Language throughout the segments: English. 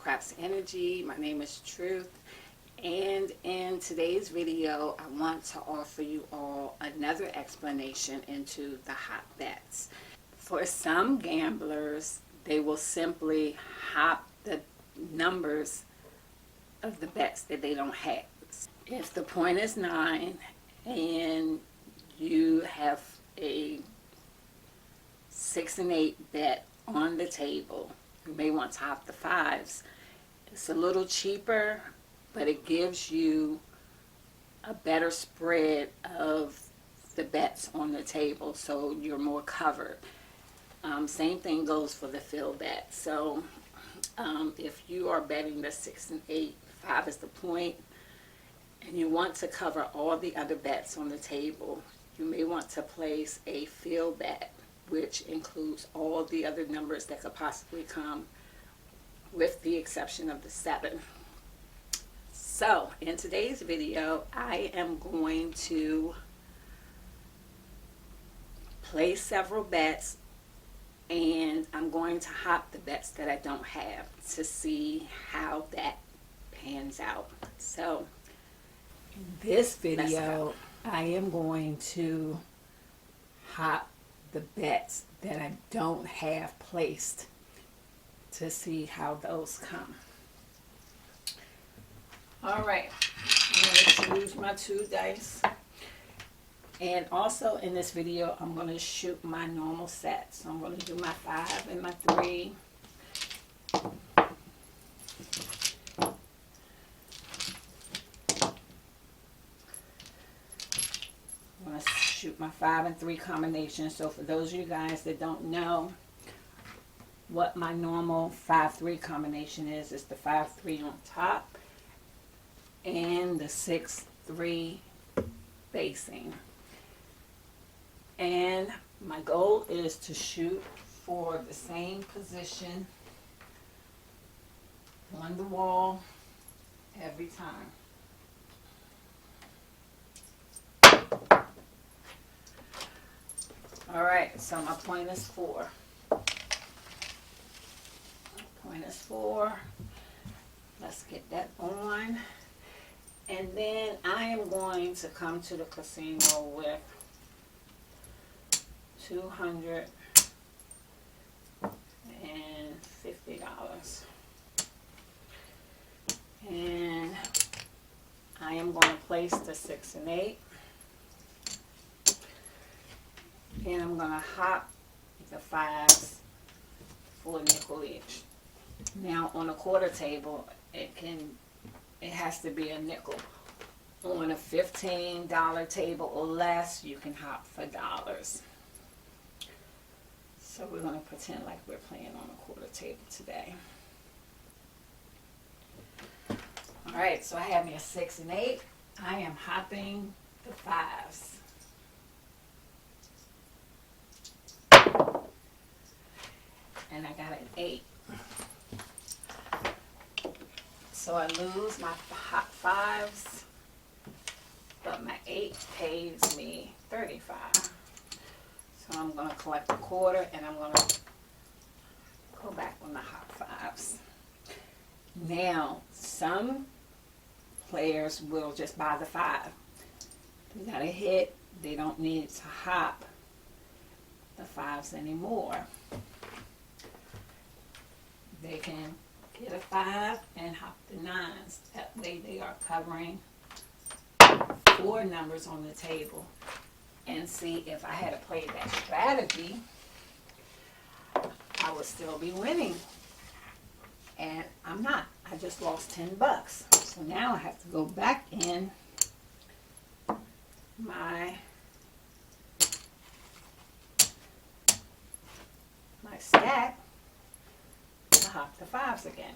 Craps Energy. My name is Truth, and in today's video I want to offer you all another explanation into the hop bets. For some gamblers, they will simply hop the numbers of the bets that they don't have. If the point is 9 and you have a 6 and 8 bet on the table, you may want to hop the 5s. It's a little cheaper, but it gives you a better spread of the bets on the table, so you're more covered. Same thing goes for the fill bet. So if you are betting the 6 and 8, 5 is the point, and you want to cover all the other bets on the table, you may want to place a fill bet, which includes all the other numbers that could possibly come, with the exception of the 7. So in today's video, I am going to place several bets, and I'm going to hop the bets that I don't have to see how that pans out. So in this video, I am going to hop the bets that I don't have placed to see how those come. Alright, I'm going to choose my 2 dice. And also in this video, I'm going to shoot my normal set. So I'm going to do my 5 and my 3. I'm going to shoot my 5 and 3 combination. So for those of you guys that don't know what my normal 5-3 combination is, it's the 5-3 on top and the 6-3 basing. And my goal is to shoot for the same position on the wall every time. Alright, so my point is 4. Point is 4. Let's get that on. And then I am going to come to the casino with $250. And I am going to place the 6 and 8. And I'm going to hop the 5s for a nickel each. Now on a quarter table, it has to be a nickel. On a $15 table or less, you can hop for dollars. So we're going to pretend like we're playing on a quarter table today. Alright, so I have me a 6 and 8. I am hopping the 5s. And I got an 8. So I lose my hot 5s, but my 8 pays me 35. So I'm going to collect a quarter, and I'm going to go back on the hot 5s. Now, some players will just buy the 5. They got a hit, they don't need to hop the 5s anymore. They can get a 5 and hop the 9s. That way they are covering 4 numbers on the table. And see, if I had to play that strategy, I would still be winning. And I'm not. I just lost $10. So now I have to go back in my stack to hop the 5s again.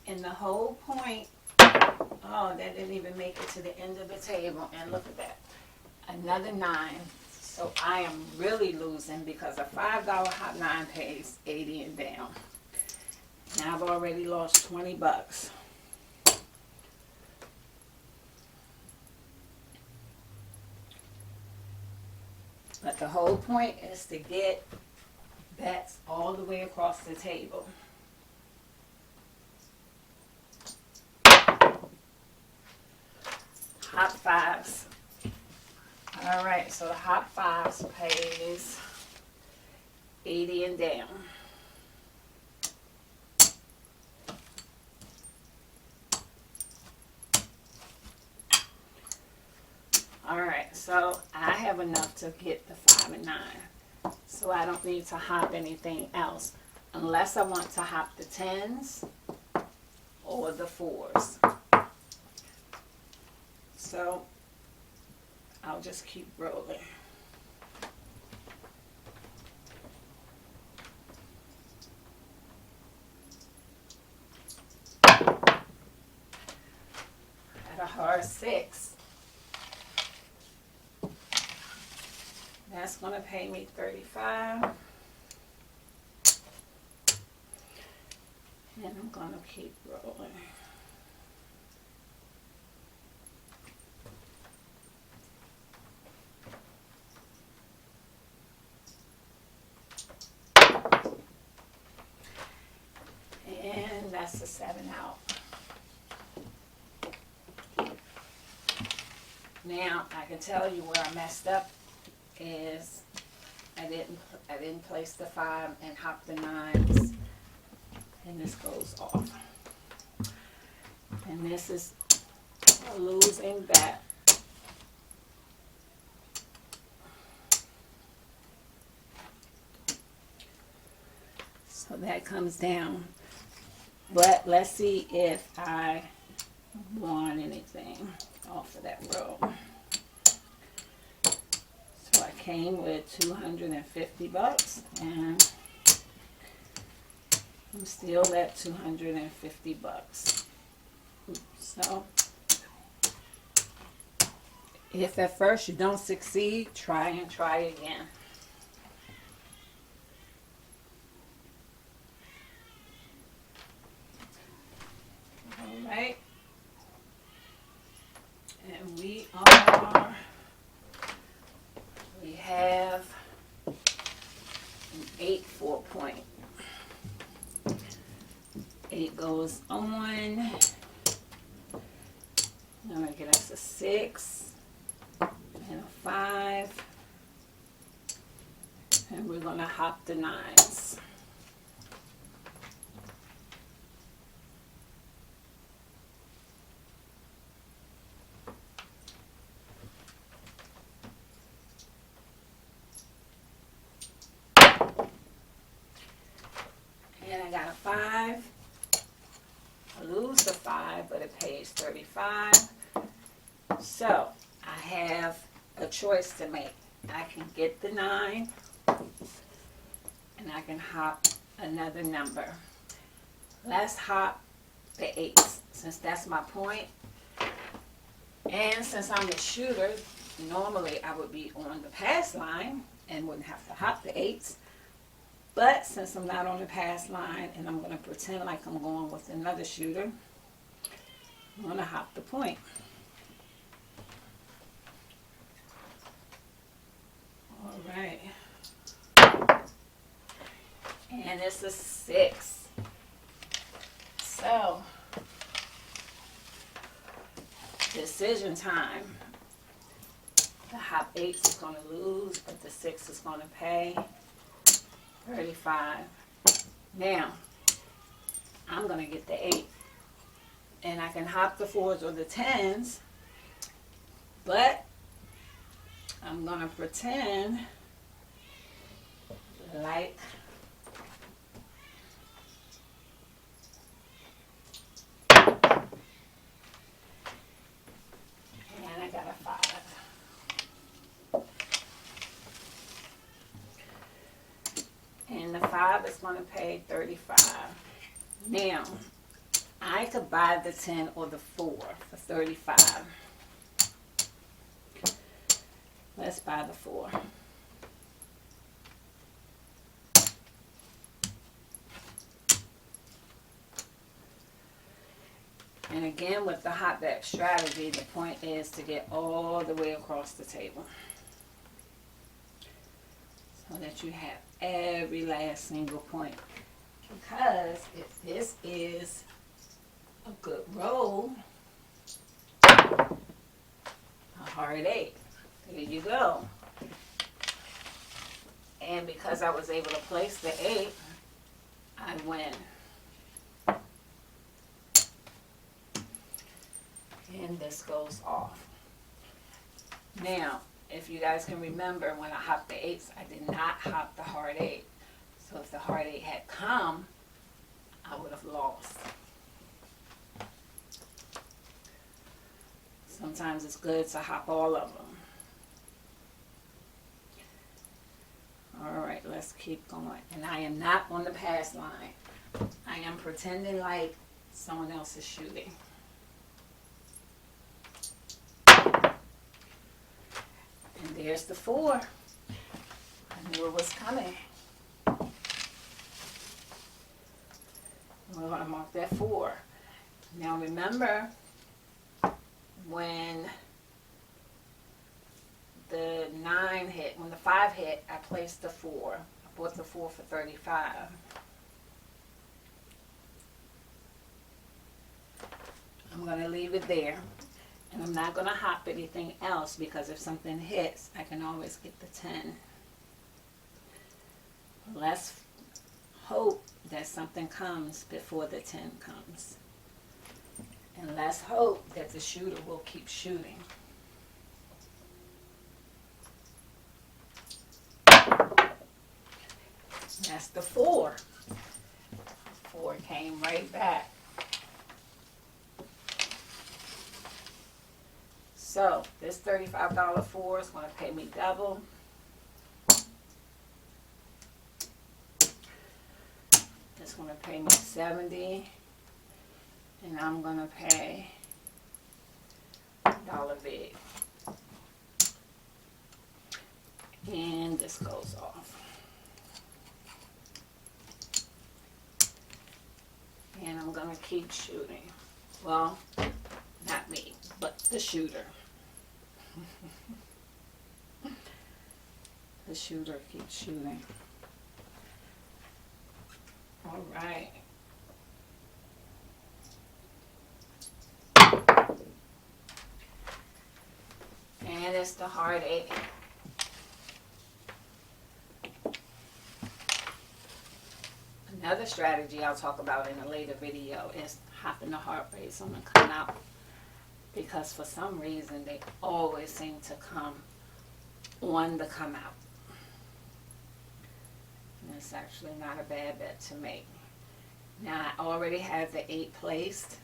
And the whole point, oh, that didn't even make it to the end of the table. And look at that, another 9. So I am really losing because a $5 hot 9 pays 80 and down. Now I've already lost $20. But the whole point is to get bets all the way across the table. Hop fives. All right, so the hop fives pays 80 and down. All right, so I have enough to get the 5 and 9. So I don't need to hop anything else unless I want to hop the 10s or the 4s. So I'll just keep rolling. At a hard 6. That's going to pay me 35. And I'm going to keep rolling. And that's the 7 out. Now I can tell you where I messed up is I didn't place the 5 and hop the 9s, and this goes off. And this is a losing bet. So that comes down. But let's see if I won anything off of that roll. So I came with $250 and I'm still at $250. So if at first you don't succeed, try again. All right. And we have an 8 4-point. 8 goes on. I'm going to get us a 6 and a 5. And we're going to hop the 9s. And I got a 5. I lose the 5, but it pays 35. So I have a choice to make. I can get the 9 and I can hop another number. Let's hop the 8s since that's my point. And since I'm the shooter, normally I would be on the pass line and wouldn't have to hop the 8s. But since I'm not on the pass line and I'm going to pretend like I'm going with another shooter, I'm going to hop the point. All right. And it's a 6. So, decision time. The hop 8 is going to lose, but the 6 is going to pay 35. Now, I'm going to get the 8. And I can hop the 4s or the 10s, but I'm going to pretend like and I got a 5. And the 5 is going to pay 35. Now, I could buy the 10 or the 4 for 35. Let's buy the 4. And again, with the hot bet strategy, the point is to get all the way across the table. so that you have every last single point. Because if this is a good roll, a hard 8. There you go. And because I was able to place the 8, I win. And this goes off. Now, if you guys can remember, when I hopped the 8s, I did not hop the hard 8. So if the hard 8 had come, I would have lost. Sometimes it's good to hop all of them. Alright, let's keep going. And I am not on the pass line. I am pretending like someone else is shooting. And there's the 4. I knew it was coming. We're going to mark that 4. Now remember, when the 9 hit, when the 5 hit, I placed the 4. I bought the 4 for 35. I'm going to leave it there. And I'm not going to hop anything else because if something hits, I can always get the 10. Let's hope that something comes before the 10 comes. And let's hope that the shooter will keep shooting. That's the 4. 4 came right back. So this $35 4 is going to pay me double. It's going to pay me $70. And I'm going to pay $1 big. And this goes off. And I'm going to keep shooting. Well, not me, but the shooter. The shooter keeps shooting. All right. And it's the hard 8. Another strategy I'll talk about in a later video is hopping the heart rates on the come out. Because for some reason they always seem to come on the come out. And it's actually not a bad bet to make. Now I already have the 8 placed.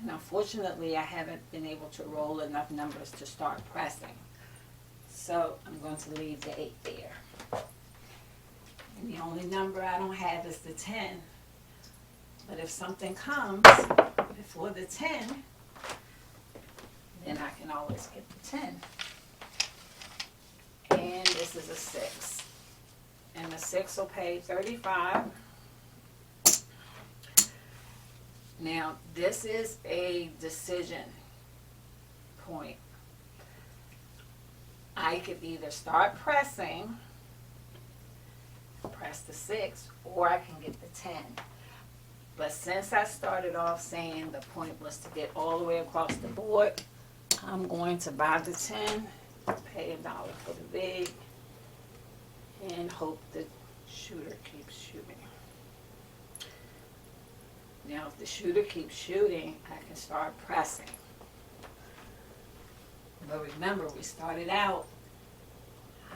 And unfortunately I haven't been able to roll enough numbers to start pressing. So I'm going to leave the 8 there. And the only number I don't have is the 10. But if something comes before the 10, then I can always get the 10. And this is a 6. And the 6 will pay 35. Now, this is a decision point. I could either start pressing, press the 6, or I can get the 10. But since I started off saying the point was to get all the way across the board, I'm going to buy the 10, pay $1 for the big, and hope the shooter keeps shooting. Now, if the shooter keeps shooting, I can start pressing. But remember, we started out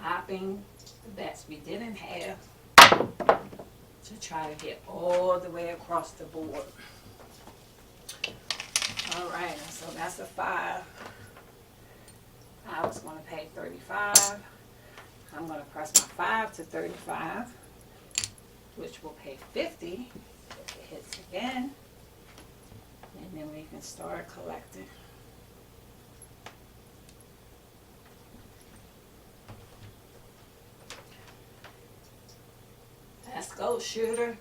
hopping the bets we didn't have to try to get all the way across the board. All right, so that's a 5. I was going to pay 35. I'm going to press my 5 to 35, which will pay 50 if it hits again. And then we can start collecting. Let's go, shooter.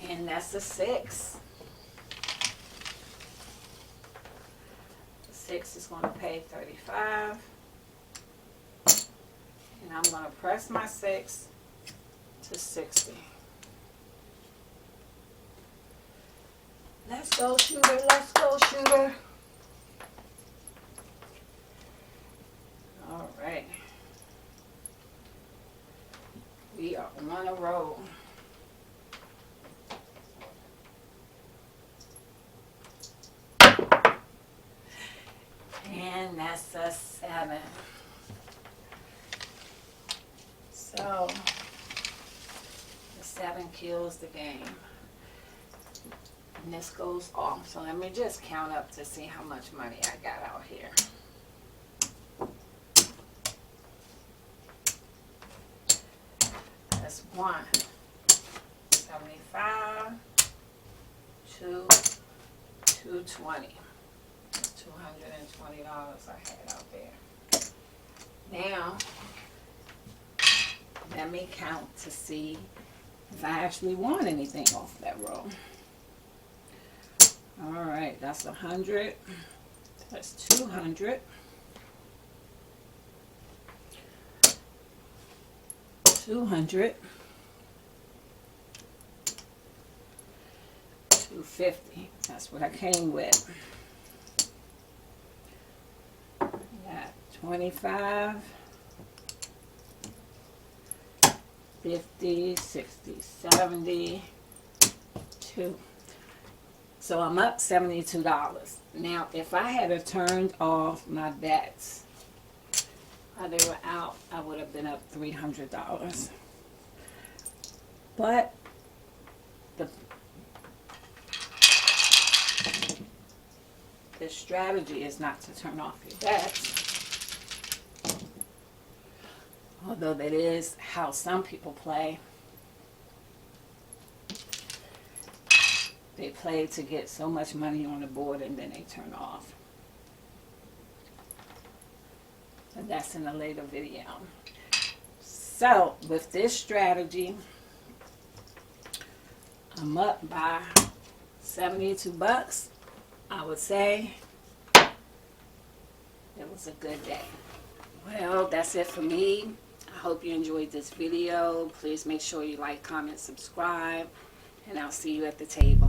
And that's a 6. The 6 is going to pay 35. And I'm going to press my 6 to 60. Let's go, shooter. Let's go, shooter. All right. We are on a roll. And that's a 7. So, the 7 kills the game. And this goes off. So let me just count up to see how much money I got out here. That's 1, 75, 2, 220. $220 I had out there. Now, let me count to see if I actually won anything off that roll. All right, that's 100. That's 200. 200. 250. That's what I came with. 25, 50, 60, 70, 2. So I'm up $72. Now, if I had turned off my bets while they were out, I would have been up $300. But the strategy is not to turn off your bets. Although that is how some people play. They play to get so much money on the board and then they turn off. And that's in a later video. So, with this strategy, I'm up by 72 bucks. I would say it was a good day. Well, that's it for me. I hope you enjoyed this video. Please make sure you like, comment, subscribe, and I'll see you at the table.